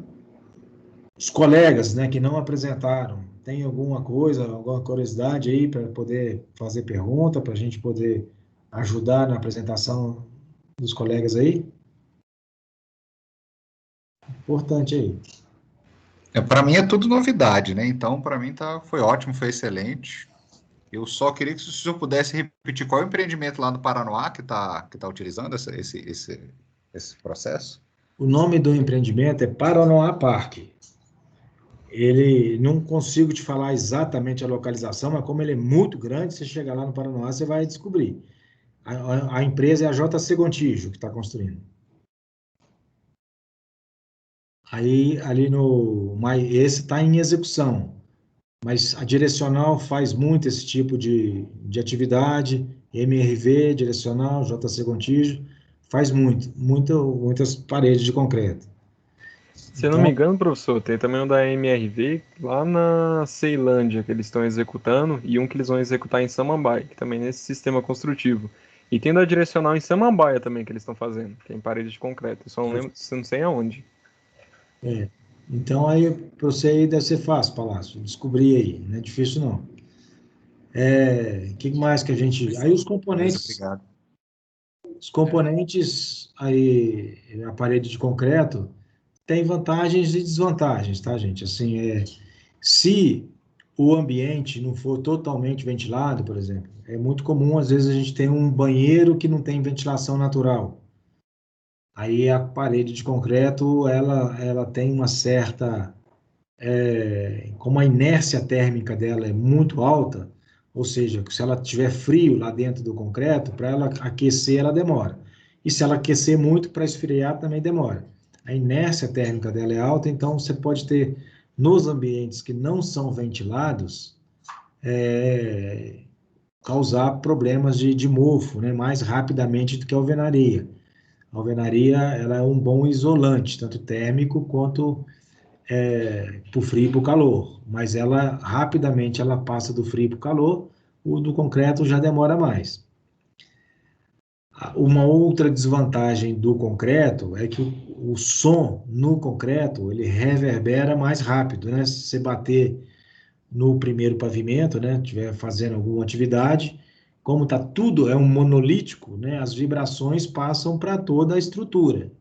os colegas, né, que não apresentaram, tem alguma coisa, alguma curiosidade aí para poder fazer pergunta, para a gente poder ajudar na apresentação dos colegas aí? Importante aí. Para mim é tudo novidade, né? Então, para mim foi ótimo, foi excelente. Eu só queria que o senhor pudesse repetir qual é o empreendimento lá no Paranoá que tá utilizando esse processo. O nome do empreendimento é Paranoá Parque. Ele, não consigo te falar exatamente a localização, mas como ele é muito grande, você chegar lá no Paranoá, você vai descobrir. A empresa é a JC Gontijo que está construindo. Aí, mas esse está em execução, mas a Direcional faz muito esse tipo de atividade, MRV, Direcional, JC Gontijo, faz muitas paredes de concreto. Se eu não me engano, professor, tem também um da MRV lá na Ceilândia que eles estão executando e um que eles vão executar em Samambaia, que também é nesse sistema construtivo. E tem da Direcional em Samambaia também que eles estão fazendo, que é em parede de concreto. Eu só não lembro, não sei aonde. Então, aí, para você aí deve ser fácil, Palácio, descobrir aí, não é difícil não. O que mais que a gente... Aí os componentes... Obrigado. Os componentes aí, a parede de concreto, tem vantagens e desvantagens, tá, gente? Assim, se o ambiente não for totalmente ventilado, por exemplo, é muito comum, às vezes, a gente ter um banheiro que não tem ventilação natural. Aí a parede de concreto, ela tem uma certa... como a inércia térmica dela é muito alta, ou seja, se ela tiver frio lá dentro do concreto, para ela aquecer, ela demora. E se ela aquecer muito, para esfriar também demora. A inércia térmica dela é alta, então você pode ter, nos ambientes que não são ventilados, causar problemas de mofo, né, mais rapidamente do que a alvenaria. A alvenaria, ela é um bom isolante, tanto térmico quanto para o frio e para o calor, mas ela rapidamente ela passa do frio para o calor, o do concreto já demora mais. Uma outra desvantagem do concreto é que o som no concreto ele reverbera mais rápido, né? Se você bater no primeiro pavimento, né, estiver fazendo alguma atividade, como tá tudo é um monolítico, né, as vibrações passam para toda a estrutura.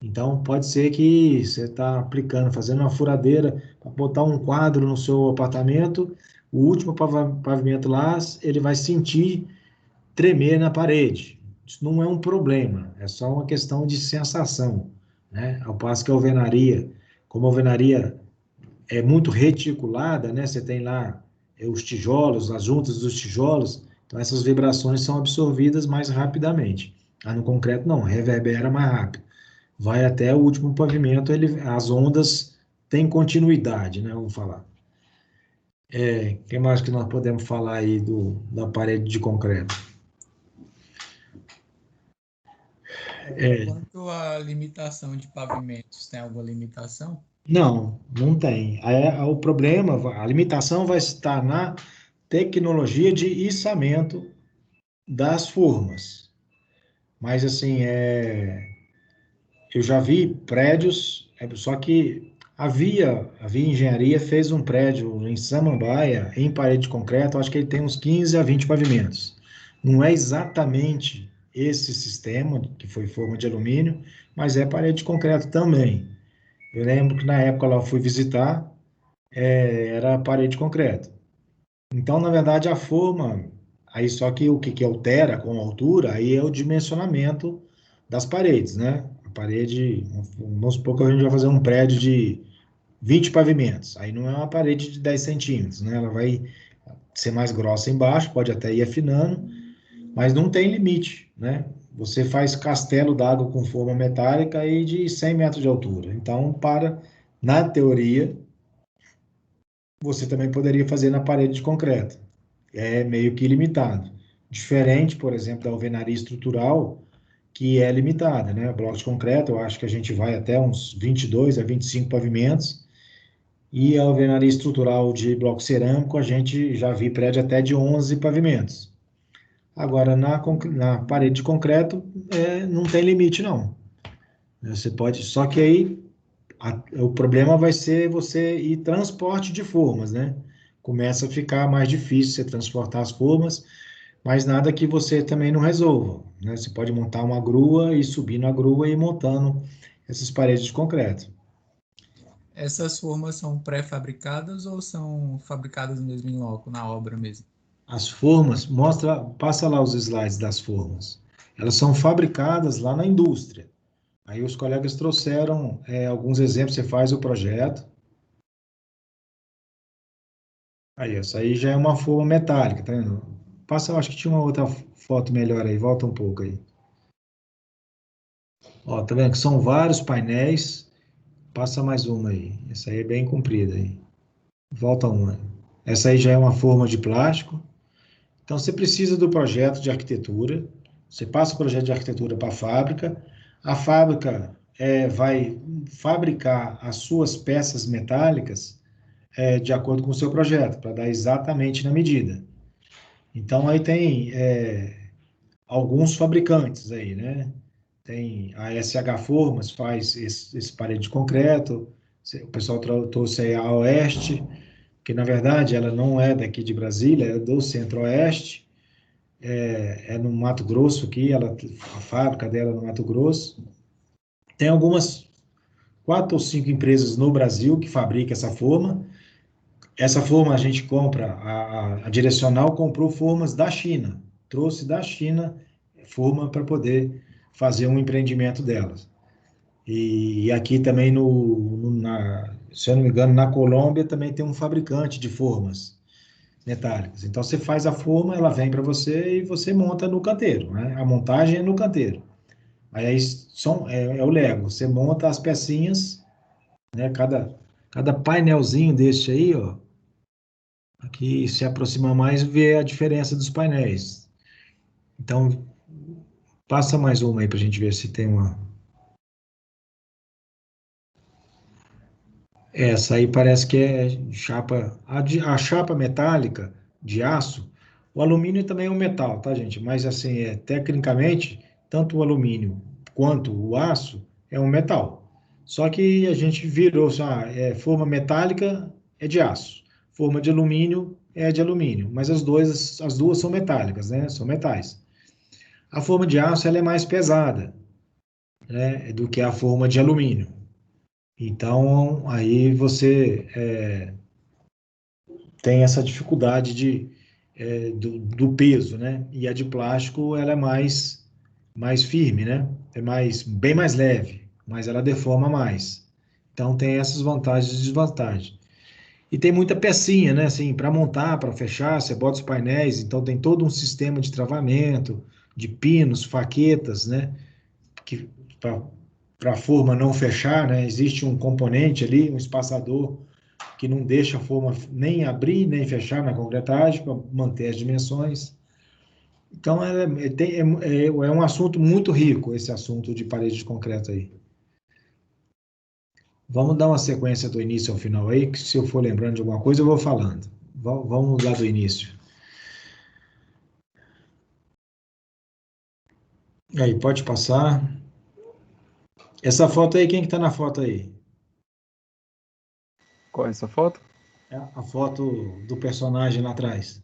Então, pode ser que você está aplicando, fazendo uma furadeira para botar um quadro no seu apartamento, o último pavimento lá, ele vai sentir tremer na parede. Isso não é um problema, é só uma questão de sensação, né? Ao passo que a alvenaria, como a alvenaria é muito reticulada, né? Você tem lá os tijolos, as juntas dos tijolos, então essas vibrações são absorvidas mais rapidamente. No concreto não, reverbera mais rápido. Vai até o último pavimento, as ondas têm continuidade, né? Vamos falar. O que mais que nós podemos falar aí da parede de concreto? Quanto à limitação de pavimentos, tem alguma limitação? Não tem. O problema, a limitação vai estar na tecnologia de içamento das formas. Mas, assim, eu já vi prédios, só que a Via Engenharia fez um prédio em Samambaia, em parede de concreto, acho que ele tem uns 15 a 20 pavimentos. Não é exatamente esse sistema, que foi forma de alumínio, mas é parede de concreto também. Eu lembro que na época lá eu fui visitar, era parede de concreto. Então, na verdade, a forma, aí só que o que altera com a altura, aí é o dimensionamento das paredes, né? A parede, vamos supor que a gente vai fazer um prédio de 20 pavimentos, aí não é uma parede de 10 centímetros, né? Ela vai ser mais grossa embaixo, pode até ir afinando, mas não tem limite, né? você faz castelo d'água com forma metálica aí de 100 metros de altura. Então, na teoria, você também poderia fazer na parede de concreto. É meio que limitado. Diferente, por exemplo, da alvenaria estrutural, que é limitada, né? Bloco de concreto, eu acho que a gente vai até uns 22 a 25 pavimentos, e a alvenaria estrutural de bloco cerâmico, a gente já vi prédio até de 11 pavimentos. Agora, na parede de concreto, não tem limite, não. Você pode, só que aí o problema vai ser você ir transporte de formas, né? Começa a ficar mais difícil você transportar as formas, mas nada que você também não resolva, né? Você pode montar uma grua e subir na grua e ir montando essas paredes de concreto. Essas formas são pré-fabricadas ou são fabricadas mesmo em loco, na obra mesmo? As formas, passa lá os slides das formas. Elas são fabricadas lá na indústria. Aí os colegas trouxeram alguns exemplos, você faz o projeto. Aí, essa aí já é uma forma metálica, tá vendo? Passa, eu acho que tinha uma outra foto melhor aí, volta um pouco aí. Ó, tá vendo que são vários painéis. Passa mais uma aí. Essa aí é bem comprida aí. Volta uma. Essa aí já é uma forma de plástico. Então, você precisa do projeto de arquitetura. Você passa o projeto de arquitetura para a fábrica. A fábrica vai fabricar as suas peças metálicas de acordo com o seu projeto, para dar exatamente na medida. Então, aí tem alguns fabricantes aí, né? Tem a SH Formas, faz esse parede de concreto. O pessoal trouxe aí a Oeste, que na verdade ela não é daqui de Brasília, é do Centro-Oeste, é no Mato Grosso aqui, a fábrica dela é no Mato Grosso. Tem algumas 4 ou 5 empresas no Brasil que fabricam essa forma. Essa forma a gente compra, a Direcional comprou formas da China, trouxe da China forma para poder fazer um empreendimento delas. E aqui também, se eu não me engano, na Colômbia também tem um fabricante de formas metálicas. Então você faz a forma, ela vem para você e você monta no canteiro, né? A montagem é no canteiro. Aí é o Lego, você monta as pecinhas, né? Cada painelzinho desse aí, ó, aqui se aproxima mais, vê a diferença dos painéis. Então, passa mais uma aí para a gente ver se tem uma. Essa aí parece que é chapa. A chapa metálica de aço, o alumínio também é um metal, tá, gente? Mas assim, tecnicamente, tanto o alumínio quanto o aço é um metal. Só que a gente virou, forma metálica é de aço, forma de alumínio é de alumínio, mas as duas são metálicas, né? São metais. A forma de aço ela é mais pesada, né, do que a forma de alumínio. Então, aí você tem essa dificuldade do peso, né? E a de plástico, ela é mais firme, né? Bem mais leve, mas ela deforma mais. Então, tem essas vantagens e desvantagens. E tem muita pecinha, né? Assim, para montar, para fechar, você bota os painéis, então tem todo um sistema de travamento, de pinos, faquetas, né? Que para a forma não fechar, né? Existe um componente ali, um espaçador que não deixa a forma nem abrir nem fechar na concretagem para manter as dimensões. Então é um assunto muito rico esse assunto de parede de concreto aí. Vamos dar uma sequência do início ao final aí, que se eu for lembrando de alguma coisa eu vou falando. Vamos lá do início. Aí, pode passar. Essa foto aí, quem que tá na foto aí? Qual é essa foto? É a foto do personagem lá atrás.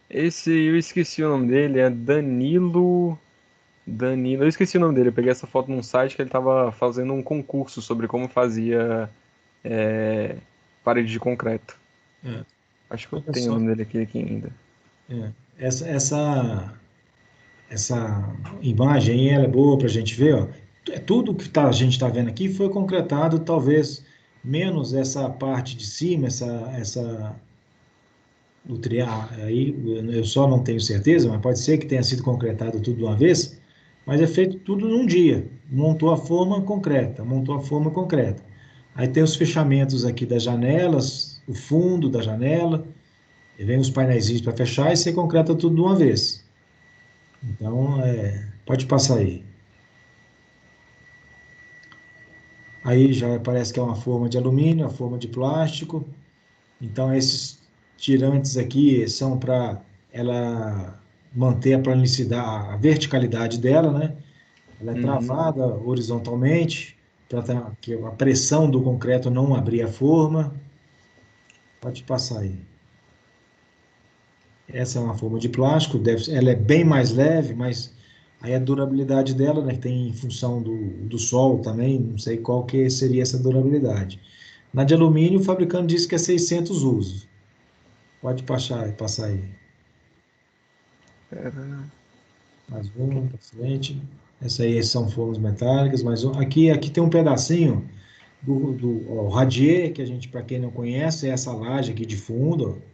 Esse, eu esqueci o nome dele, é Danilo. Danilo, eu esqueci o nome dele. Eu peguei essa foto num site que ele tava fazendo um concurso sobre como fazia é, parede de concreto. É, Acho que eu olha tenho o só. nome dele aqui ainda. É, essa imagem aí, ela é boa para a gente ver, ó. Tudo que a gente está vendo aqui foi concretado, talvez menos essa parte de cima, o triângulo aí, eu só não tenho certeza, mas pode ser que tenha sido concretado tudo de uma vez, Mas é feito tudo num dia. Montou a forma concreta, montou a forma concreta. Aí tem os fechamentos aqui das janelas, o fundo da janela, e vem os painéis para fechar e você concreta tudo de uma vez. Então, pode passar aí. Aí já parece que é uma forma de alumínio, a forma de plástico. Então, esses tirantes aqui são para ela manter a planicidade, a verticalidade dela, né? Ela é Uhum. travada horizontalmente, para que a pressão do concreto não abrir a forma. Pode passar aí. Essa é uma forma de plástico, ela é bem mais leve, mas aí a durabilidade dela, né, tem em função do sol também, não sei qual que seria essa durabilidade. Na de alumínio, o fabricante diz que é 600 usos. Pode passar aí. Mais um, excelente. Essa aí são formas metálicas, mais um. Aqui tem um pedacinho ó, o radier, que a gente, para quem não conhece, é essa laje aqui de fundo, ó.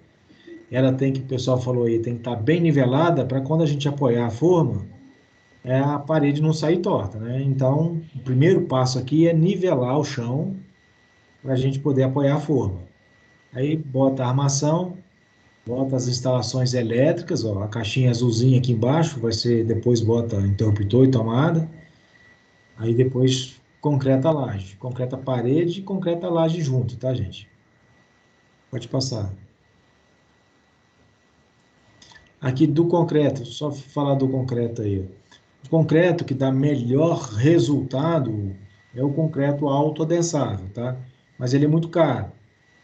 Ela tem que, o pessoal falou aí, tem que estar bem nivelada para quando a gente apoiar a forma, a parede não sair torta, né? Então, o primeiro passo aqui é nivelar o chão para a gente poder apoiar a forma. Aí bota a armação, bota as instalações elétricas, ó, a caixinha azulzinha aqui embaixo, vai ser, depois bota interruptor e tomada, aí depois concreta a laje, concreta a parede e concreta a laje junto, tá, gente? Pode passar. Aqui do concreto, só falar do concreto aí, ó. O concreto que dá melhor resultado é o concreto autoadensável, tá? Mas ele é muito caro.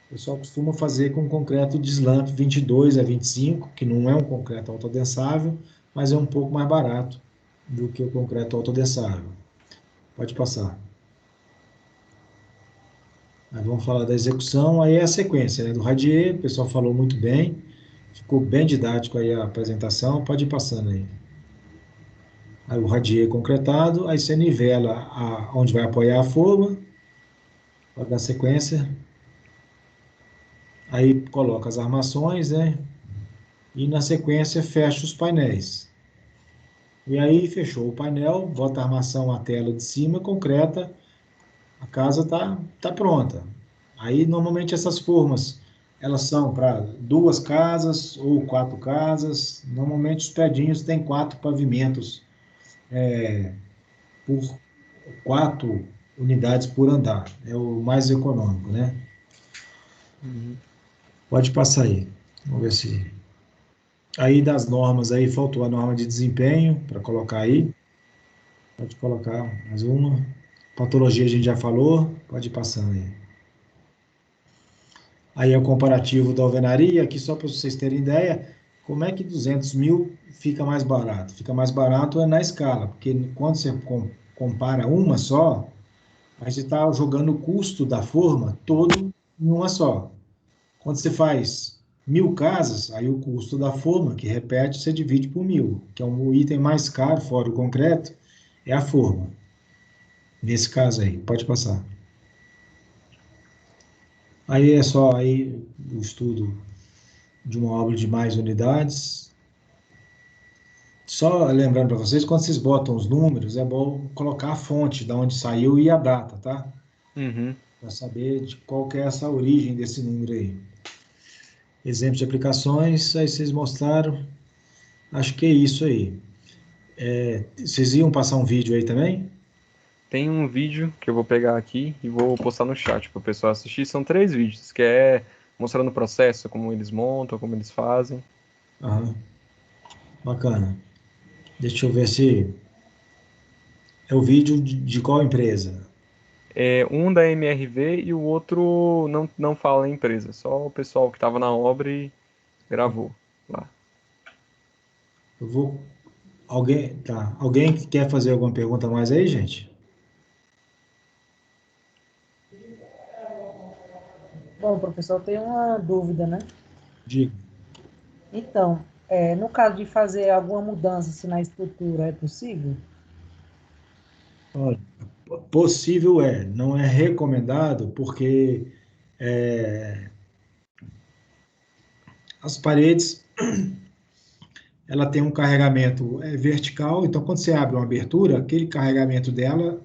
O pessoal costuma fazer com concreto de slump 22 a 25, que não é um concreto autoadensável, mas é um pouco mais barato do que o concreto autoadensável. Pode passar. Aí vamos falar da execução, aí é a sequência, né? Do radier, o pessoal falou muito bem, ficou bem didático aí a apresentação, pode ir passando aí. Aí o radier concretado, aí você nivela onde vai apoiar a forma, pode dar sequência, aí coloca as armações, né? E na sequência fecha os painéis. E aí fechou o painel, bota a armação à tela de cima, concreta, a casa tá pronta. Aí normalmente essas formas, elas são para 2 casas ou 4 casas. Normalmente os predinhos têm 4 pavimentos por 4 unidades por andar. É o mais econômico, né? Uhum. Pode passar aí. Vamos ver se. Aí das normas aí, faltou a norma de desempenho para colocar aí. Pode colocar mais uma. Patologia a gente já falou. Pode ir passando aí. Aí é o comparativo da alvenaria. Aqui só para vocês terem ideia, como é que 200 mil fica mais barato? Fica mais barato na escala, porque quando você compara uma só, aí você está jogando o custo da forma todo em uma só. Quando você faz 1.000 casas, aí o custo da forma, que repete, você divide por 1.000, que é o item mais caro, fora o concreto, é a forma. Nesse caso aí, pode passar. Aí é só aí o estudo de uma obra de mais unidades. Só lembrando para vocês, quando vocês botam os números, é bom colocar a fonte, de onde saiu e a data, tá? Uhum. Para saber de qual que é essa origem desse número aí. Exemplo de aplicações, aí vocês mostraram. Acho que é isso aí. Vocês iam passar um vídeo aí também? Tem um vídeo que eu vou pegar aqui e vou postar no chat para o pessoal assistir. São 3 vídeos, que é mostrando o processo, como eles montam, como eles fazem. Aham, bacana. Deixa eu ver se é o vídeo de qual empresa? Um da MRV e o outro não fala em empresa, só o pessoal que estava na obra e gravou lá. Eu vou. Alguém que quer fazer alguma pergunta mais aí, gente? Bom, professor, eu tenho uma dúvida, né? Diga. Então, no caso de fazer alguma mudança assim, na estrutura, é possível? Olha, possível não é recomendado, porque é, as paredes ela tem um carregamento vertical, então quando você abre uma abertura, aquele carregamento dela,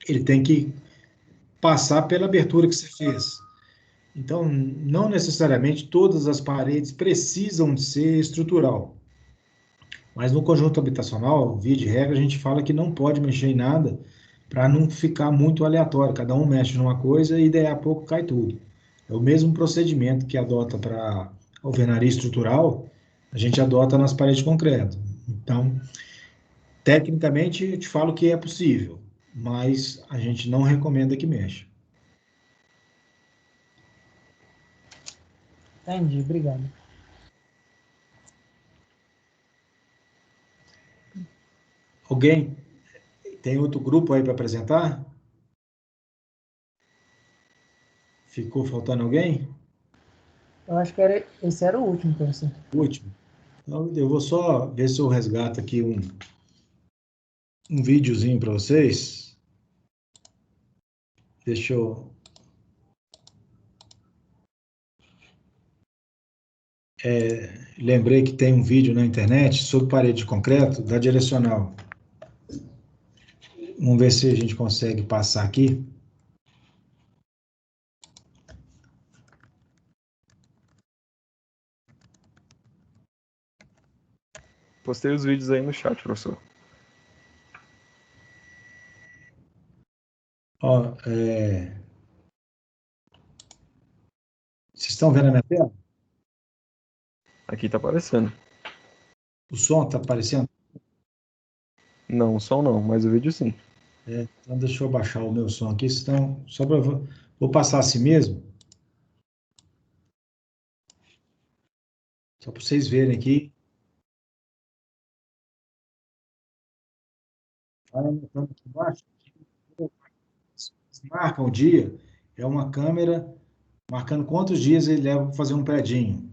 ele tem que passar pela abertura que você fez. Então, não necessariamente todas as paredes precisam de ser estrutural. Mas no conjunto habitacional, via de regra, a gente fala que não pode mexer em nada para não ficar muito aleatório. Cada um mexe numa coisa e daí a pouco cai tudo. É o mesmo procedimento que adota para alvenaria estrutural, a gente adota nas paredes de concreto. Então, tecnicamente, eu te falo que é possível, mas a gente não recomenda que mexa. Entendi, obrigado. Alguém tem outro grupo aí para apresentar? Ficou faltando alguém? Eu acho que esse era o último, professor. O último. Então, eu vou só ver se eu resgato aqui um videozinho para vocês. Deixa eu. Lembrei que tem um vídeo na internet sobre parede de concreto da Direcional. Vamos ver se a gente consegue passar aqui. Postei os vídeos aí no chat, professor. Ó, vocês estão vendo a minha tela? Aqui tá aparecendo. O som está aparecendo? Não, o som não, mas o vídeo sim. Então deixa eu baixar o meu som aqui, senão só para vou passar assim mesmo, só para vocês verem aqui. Olha, aqui embaixo, marca o dia, é uma câmera marcando quantos dias ele leva para fazer um predinho.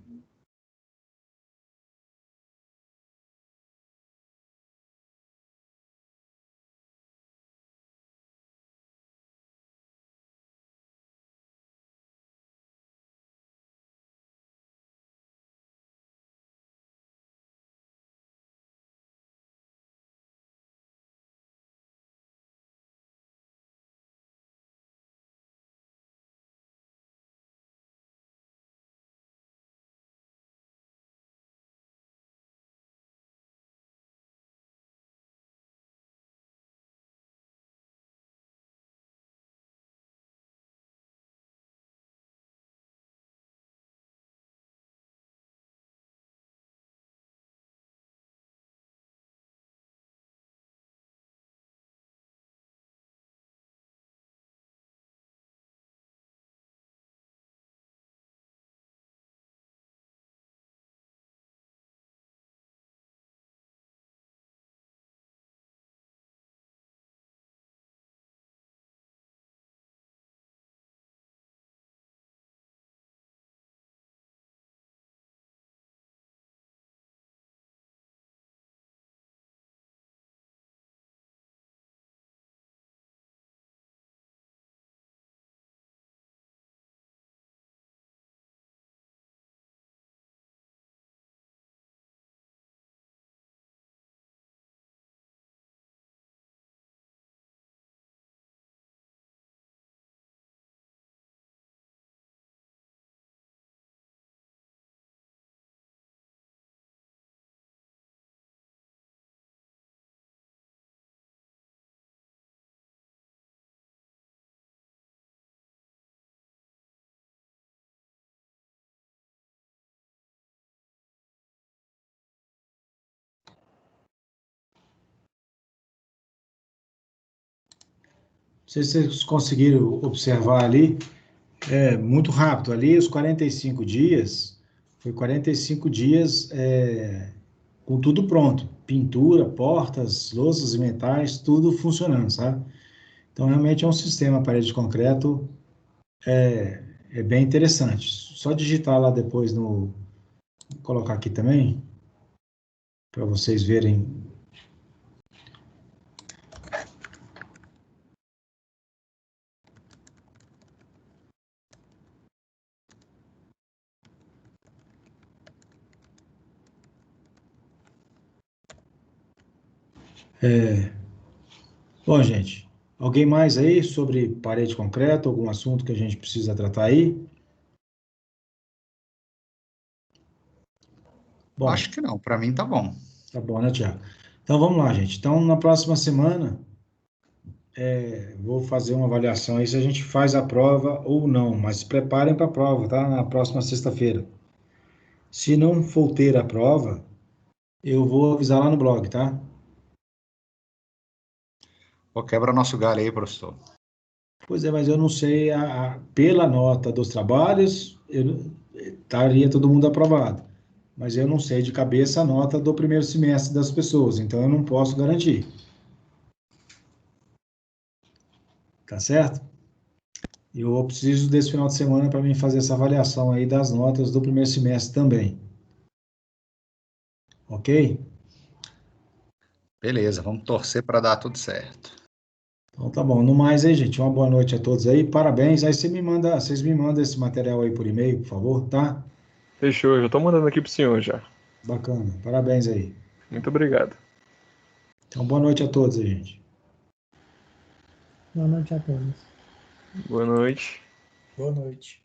Não sei se vocês conseguiram observar ali, muito rápido. Ali, os 45 dias, foi 45 dias com tudo pronto. Pintura, portas, louças e metais, tudo funcionando, sabe? Então, realmente é um sistema parede de concreto, é bem interessante. Só digitar lá depois no... Vou colocar aqui também, para vocês verem. Bom, gente, alguém mais aí sobre parede concreta, algum assunto que a gente precisa tratar aí? Bom, Acho que não, para mim tá bom. tá bom, né, Tiago? Então vamos lá, gente. Então, na próxima semana, vou fazer uma avaliação aí se a gente faz a prova ou não, mas se preparem para a prova, tá? Na próxima sexta-feira. Se não for ter a prova, eu vou avisar lá no blog, tá? Pô, quebra nosso galho aí, professor. Pois é, mas eu não sei, pela nota dos trabalhos, estaria todo mundo aprovado. Mas eu não sei de cabeça a nota do primeiro semestre das pessoas, então eu não posso garantir. Tá certo? Eu preciso desse final de semana para mim fazer essa avaliação aí das notas do primeiro semestre também. Ok? Beleza, vamos torcer para dar tudo certo. Então tá bom. No mais aí, gente, uma boa noite a todos aí. Parabéns. Aí vocês me mandam esse material aí por e-mail, por favor, tá? Fechou, já tô mandando aqui pro senhor já. Bacana. Parabéns aí. Muito obrigado. Então, boa noite a todos aí, gente. Boa noite a todos. Boa noite. Boa noite.